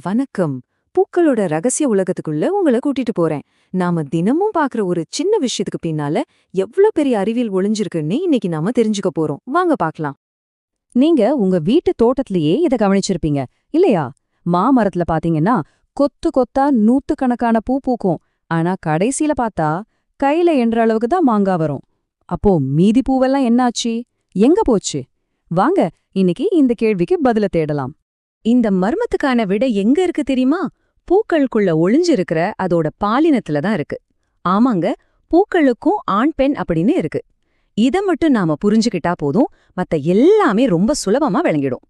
வணக்கம். பூக்களோட ரகசிய உலகத்துக்குள்ள உங்கள கூட்டிட்டு போறேன். நாம தினமும் பாக்குற ஒரு சின்ன விஷயத்துக்கு பின்னால எவ்ளோ பெரிய அறிவியல் ஒளிஞ்சிருக்குன்னு இன்னைக்கு நாம தெரிஞ்சுக்க போறோம். வாங்க பாக்கலாம். நீங்க உங்க வீட்டு தோட்டத்திலேயே இத கவனிச்சிருப்பீங்க இல்லையா? மாமரத்துல பாத்தீங்கன்னா கொத்து கொத்தா நூத்துக்கணக்கான பூ பூக்கும். ஆனா கடைசியில பார்த்தா கையில என்ற அளவுக்கு தான் மாங்கா வரும். அப்போ மீதி பூவெல்லாம் என்னாச்சு? எங்க போச்சு? வாங்க இன்னைக்கு இந்த கேள்விக்கு பதில தேடலாம். இந்த மர்மத்துக்கான விடை எங்க இருக்கு தெரியுமா? பூக்களுக்குள்ள ஒளிஞ்சிருக்கிற அதோட பாலினத்துல தான் இருக்கு. ஆமாங்க, பூக்களுக்கும் ஆண் பெண் அப்படின்னு இருக்கு. இத மட்டும் நாம புரிஞ்சுக்கிட்டா போதும், மத்த எல்லாமே ரொம்ப சுலபமா விளங்கிடும்.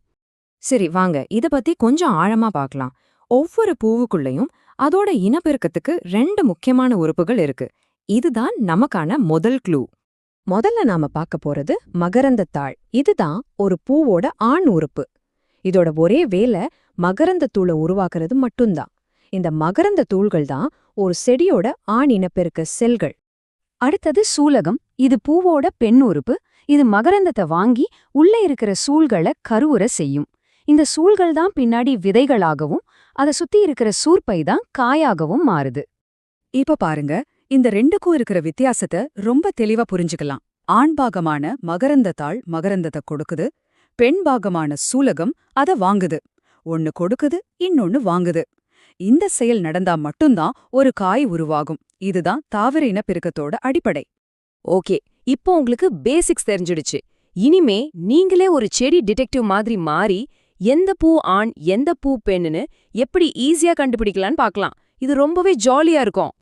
சரி வாங்க, இத பத்தி கொஞ்சம் ஆழமா பார்க்கலாம். ஒவ்வொரு பூவுக்குள்ளயும் அதோட இனப்பெருக்கத்துக்கு 2 முக்கியமான உறுப்புகள் இருக்கு. இதுதான் நமக்கான முதல் க்ளூ. முதல்ல நாம பார்க்க போறது மகரந்தத்தாள். இதுதான் ஒரு பூவோட ஆண் உறுப்பு. இதோட ஒரே வேலை மகரந்த தூளை உருவாக்குறது மட்டும்தான். இந்த மகரந்த தூள்கள் தான் ஒரு செடியோட ஆண் இனப்பெருக்க செல்கள். அடுத்தது சூலகம். இது பூவோட பெண் உறுப்பு. இது மகரந்தத்தை வாங்கி உள்ள இருக்கிற சூள்களை கருவுற செய்யும். இந்த சூள்கள் தான் பின்னாடி விதைகளாகவும் அதை சுத்தி இருக்கிற சூர்ப்பை தான் காயாகவும் மாறுது. இப்ப பாருங்க, இந்த ரெண்டுக்கும் இருக்கிற வித்தியாசத்தை ரொம்ப தெளிவா புரிஞ்சுக்கலாம். ஆண் பாகமான மகரந்தத்தாள் மகரந்தத்தை கொடுக்குது, பெண் பாகமான சூலகம் அத வாங்குது. ஒன்னு கொடுக்குது, இன்னொன்னு வாங்குது. இந்த செயல் நடந்தா மட்டும்தான் ஒரு காய் உருவாகும். இதுதான் தாவர இனப்பெருக்கத்தோட அடிப்படை. ஓகே, இப்போ உங்களுக்கு பேசிக்ஸ் தெரிஞ்சிடுச்சு. இனிமே நீங்களே ஒரு செடி டிடெக்டிவ் மாதிரி மாறி எந்த பூ ஆண் எந்த பூ பெண்ணுன்னு எப்படி ஈஸியா கண்டுபிடிக்கலான்னு பார்க்கலாம். இது ரொம்பவே ஜாலியா இருக்கும்.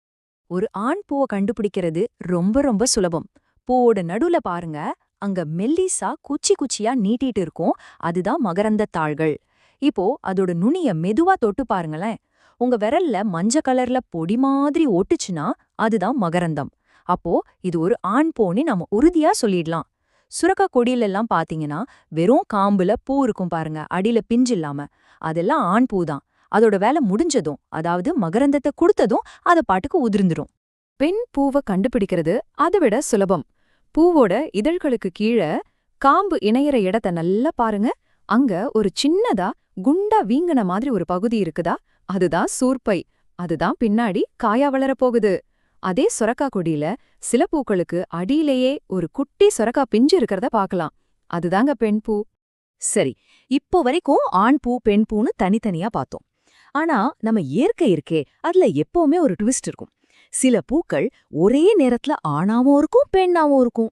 ஒரு ஆண் பூவை கண்டுபிடிக்கிறது ரொம்ப ரொம்ப சுலபம். பூவோட நடுவுல பாருங்க, அங்க மெல்லிசா குச்சி குச்சியா நீட்டிட்டு இருக்கும். அதுதான் மகரந்த தாள்கள். இப்போ அதோட நுனிய மெதுவா தொட்டு பாருங்களேன். உங்க விரல்ல மஞ்ச கலர்ல பொடி மாதிரி ஒட்டுச்சுன்னா அதுதான் மகரந்தம். அப்போ இது ஒரு ஆண் பூன்னு நம்ம உறுதியா சொல்லிடலாம். சுரக்கா கொடியில எல்லாம் பாத்தீங்கன்னா வெறும் காம்புல பூ இருக்கும் பாருங்க, அடியில பிஞ்சு இல்லாம. அதெல்லாம் ஆண் பூதான். அதோட வேலை முடிஞ்சதும், அதாவது மகரந்தத்தை கொடுத்ததும் அத பாட்டுக்கு உதிர்ந்துடும். பெண் பூவை கண்டுபிடிக்கிறது அதை விட சுலபம். பூவோட இதழ்களுக்கு கீழே காம்பு இணையற இடத்த நல்லா பாருங்க. அங்க ஒரு சின்னதா குண்டா வீங்கன மாதிரி ஒரு பகுதி இருக்குதா? அதுதான் சூர்ப்பை. அதுதான் பின்னாடி காயா வளரப் போகுது. அதே சொரக்கா கொடியில சில பூக்களுக்கு அடியிலேயே ஒரு குட்டி சொரக்கா பிஞ்சு இருக்கிறத பார்க்கலாம். அதுதாங்க பெண் பூ. சரி, இப்போ வரைக்கும் ஆண் பூ பெண் பூன்னு தனித்தனியா பார்த்தோம். ஆனா நம்ம இயற்கை இருக்கே, அதுல எப்பவுமே ஒரு ட்விஸ்ட் இருக்கும். சில பூக்கள் ஒரே நேரத்துல ஆணாவும் இருக்கும் பெண்ணாவும் இருக்கும்.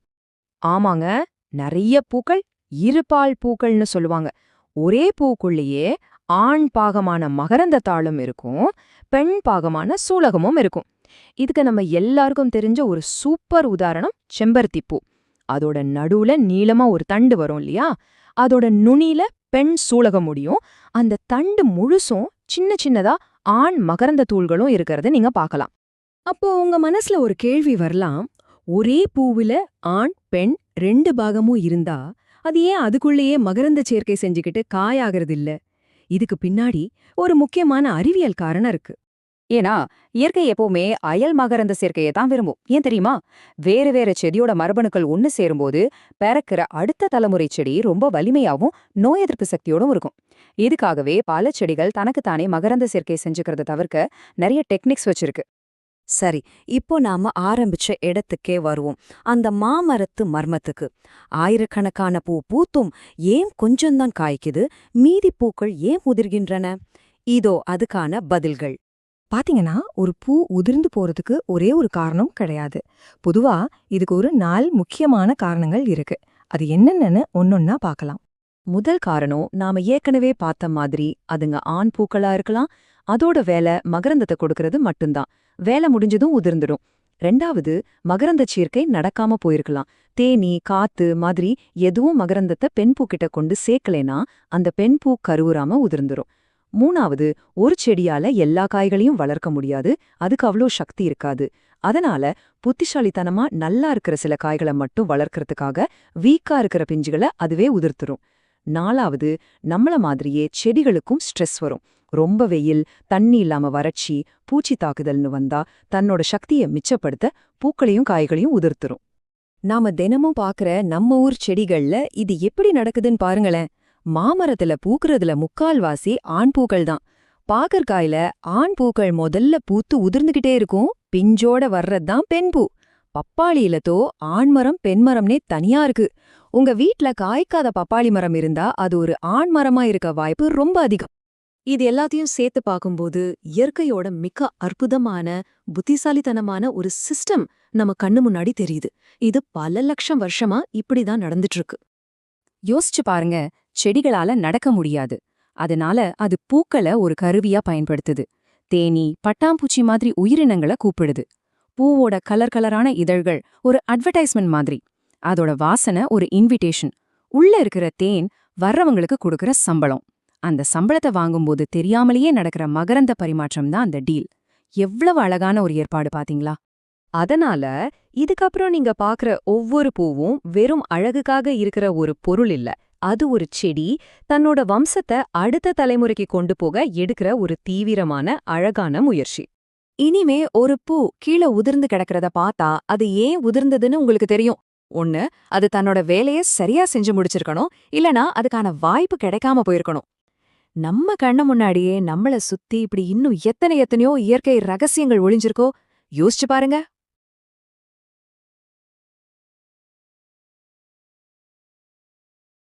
ஆமாங்க, நிறைய பூக்கள் இருபால் பூக்கள்னு சொல்லுவாங்க. ஒரே பூக்குள்ளேயே ஆண் பாகமான மகரந்த தாளும் இருக்கும், பெண் பாகமான சூலகமும் இருக்கும். இதுக்கு நம்ம எல்லாருக்கும் தெரிஞ்ச ஒரு சூப்பர் உதாரணம் செம்பருத்தி பூ. அதோட நடுவுல நீளமா ஒரு தண்டு வரும் இல்லையா? அதோட நுனியில பெண் சூலகம் முடியும். அந்த தண்டு முழுசும் சின்ன சின்னதா ஆண் மகரந்த தூள்களும் இருக்கிறத நீங்க பார்க்கலாம். அப்போ உங்க மனசுல ஒரு கேள்வி வரலாம். ஒரே பூவில ஆண் பெண் 2 பாகமும் இருந்தா அது ஏன் அதுக்குள்ளேயே மகரந்த சேர்க்கை செஞ்சுக்கிட்டு காயாகிறது இல்ல? இதுக்கு பின்னாடி ஒரு முக்கியமான அறிவியல் காரணம் இருக்கு. ஏன்னா இயற்கை எப்பவுமே அயல் மகரந்த சேர்க்கையை தான் விரும்பும். ஏன் தெரியுமா? வேறு வேற செடியோட மரபணுக்கள் ஒன்னு சேரும்போது பிறக்கிற அடுத்த தலைமுறை செடி ரொம்ப வலிமையாவும் நோய் எதிர்ப்பு சக்தியோடும் இருக்கும். இதுக்காகவே பல செடிகள் தனக்குத்தானே மகரந்த சேர்க்கை செஞ்சுக்கிறத தவிர்க்க நிறைய டெக்னிக்ஸ் வச்சிருக்கு. சரி, இப்போ நாம ஆரம்பிச்ச இடத்துக்கே வருவோம். அந்த மாமரத்து மர்மத்துக்கு. ஆயிரக்கணக்கான பூ பூத்தும் ஏன் கொஞ்சம்தான் காய்க்குது, மீதி பூக்கள் ஏன் உதிர்கின்றன? இதோ அதுக்கான பதில்கள். பாத்தீங்கன்னா, ஒரு பூ உதிர்ந்து போறதுக்கு ஒரே ஒரு காரணம் கிடையாது. பொதுவா இதுக்கு ஒரு 4 முக்கியமான காரணங்கள் இருக்கு. அது என்னென்னு ஒன்னொன்னா பார்க்கலாம். முதல் காரணம் நாம ஏற்கனவே பார்த்த மாதிரி அதுங்க ஆண் பூக்களா இருக்கலாம். அதோட வேலை மகரந்தத்தை கொடுக்கறது மட்டும்தான். வேலை முடிஞ்சதும் உதிர்ந்துடும். 2வது, மகரந்த சேர்க்கை நடக்காம போயிருக்கலாம். தேனீ காத்து மாதிரி எதுவும் மகரந்தத்தை பெண் பூக்கிட்ட கொண்டு சேர்க்கலைனா அந்த பெண் பூ கருவுறாம உதிர்ந்துரும். 3வது, ஒரு செடியால எல்லா காய்களையும் வளர்க்க முடியாது, அதுக்கு அவ்வளோ சக்தி இருக்காது. அதனால புத்திசாலித்தனமா நல்லா இருக்கிற சில காய்களை மட்டும் வளர்க்கறதுக்காக வீக்கா இருக்கிற பிஞ்சுகளை அதுவே உதிர்த்துரும். 4வது, நம்மள மாதிரியே செடிகளுக்கும் ஸ்ட்ரெஸ் வரும். ரொம்ப வெயில், தண்ணி இல்லாம வறட்சி, பூச்சி தாக்குதல்னு வந்தா தன்னோட சக்தியை மிச்சப்படுத்த பூக்களையும் காய்களையும் உதிர்த்துரும். நாம தினமும் பாக்குற நம்ம ஊர் செடிகள்ல இது எப்படி நடக்குதுன்னு பாருங்களேன். மாமரத்துல பூக்குறதுல முக்கால்வாசி ஆண் பூக்கள் தான். பாகற்காயில ஆண் பூக்கள் முதல்ல பூத்து உதிர்ந்துகிட்டே இருக்கும், பிஞ்சோட வர்றதுதான் பெண் பூ. பப்பாளியிலதோ ஆண்மரம் பெண்மரம்னே தனியா இருக்கு. உங்க வீட்ல காய்க்காத பப்பாளி மரம் இருந்தா அது ஒரு ஆண் மரமா இருக்க வாய்ப்பு ரொம்ப அதிகம். இது எல்லாத்தையும் சேர்த்து பார்க்கும்போது இயற்கையோட மிக அற்புதமான புத்திசாலித்தனமான ஒரு சிஸ்டம் நம்ம கண்ணு முன்னாடி தெரியுது. இது பல லட்சம் வருஷமா இப்படிதான் நடந்துட்டு இருக்கு. யோசிச்சு பாருங்க, செடிகளால நடக்க முடியாது. அதனால அது பூக்களை ஒரு கருவியா பயன்படுத்துது. தேனீ, பட்டாம்பூச்சி மாதிரி உயிரினங்களை கூப்பிடுது. பூவோட கலர் கலரான இதழ்கள் ஒரு அட்வர்டைஸ்மெண்ட் மாதிரி. அதோட வாசனை ஒரு இன்விடேஷன். உள்ள இருக்கிற தேன் வர்றவங்களுக்கு கொடுக்கற சம்பளம். அந்த சம்பளத்தை வாங்கும்போது தெரியாமலேயே நடக்கிற மகரந்த பரிமாற்றம் தான் அந்த டீல். எவ்வளவு அழகான ஒரு ஏற்பாடு பாத்தீங்களா? அதனால இதுக்கப்புறம் நீங்க பாக்குற ஒவ்வொரு பூவும் வெறும் அழகுக்காக இருக்கிற ஒரு பொருள் இல்ல. அது ஒரு செடி தன்னோட வம்சத்தை அடுத்த தலைமுறைக்கு கொண்டு போக எடுக்கிற ஒரு தீவிரமான அழகான முயற்சி. இனிமே ஒரு பூ கீழே உதிர்ந்து கிடக்கிறத பார்த்தா அது ஏன் உதிர்ந்ததுன்னு உங்களுக்கு தெரியும். ஒண்ணு, அது தன்னோட வேலைய சரியா செஞ்சு முடிச்சிருக்கணும், இல்லனா அதுக்கான வாய்ப்பு கிடைக்காம போயிருக்கணும். நம்ம கண்ணு முன்னாடியே நம்மள சுத்தி இப்படி இன்னும் எத்தனையோ இயற்கை ரகசியங்கள் ஒளிஞ்சிருக்கோ யோசிச்சு பாருங்க.